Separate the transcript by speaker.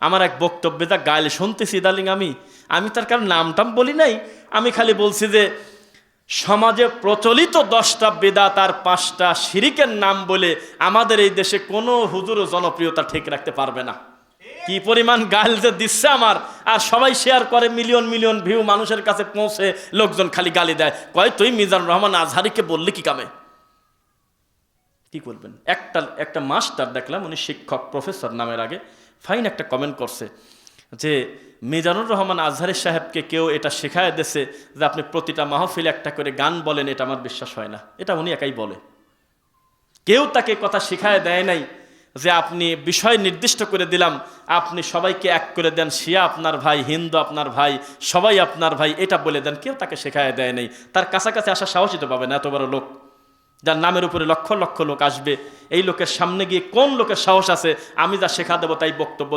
Speaker 1: আমার এক বক্তব্যে যা গাইল শুনতেছি দার্লিং, আমি তার কারণ নামটাম বলি নাই, আমি খালি বলছি যে সমাজে প্রচলিত 10টা বেদাত আর 5টা শিরিকের নাম বলে আমাদের এই দেশে কোনো হুজুরও জনপ্রিয়তা ঠিক রাখতে পারবে না। কি পরিমাণ গাল যে দিচ্ছে আমার, আর সবাই শেয়ার করে, মিলিয়ন মিলিয়ন ভিউ মানুষের কাছে পৌঁছে, লোকজন খালি গালি দেয়, কয় তুই মিজানুর রহমান আজহারিকে বললি কি কামে? কি করবেন? একটা মাস্টার দেখলাম, উনি শিক্ষক, প্রফেসর নামের আগে ফাইন একটা কমেন্ট করছে যে মিজানুর রহমান আজহারি সাহেবকে কেউ এটা শেখায় দিয়েছে যে আপনি প্রতিটা মাহফিলে একটা করে গান বলেন, এটা আমার বিশ্বাস হয় না। এটা উনি একাই বলে, কেউ তাকে কথা শেখায় দেয় নাই যে আপনি বিষয় নির্দিষ্ট করে দিলাম, আপনি সবাইকে এক করে দেন, শিয়া আপনার ভাই, হিন্দু আপনার ভাই, সবাই আপনার ভাই, এটা বলে দেন। কেউ তাকে শেখায় দেয় নাই। তার কাছাকাছি আসা সাহসই তো পাবে না, এত বড় লোক, যার নামের উপরে লক্ষ লক্ষ লোক আসবে। এই লোকের সামনে গিয়ে কোন লোকের সাহস আছে আমি যা শেখা দেবো তাই বক্তব্য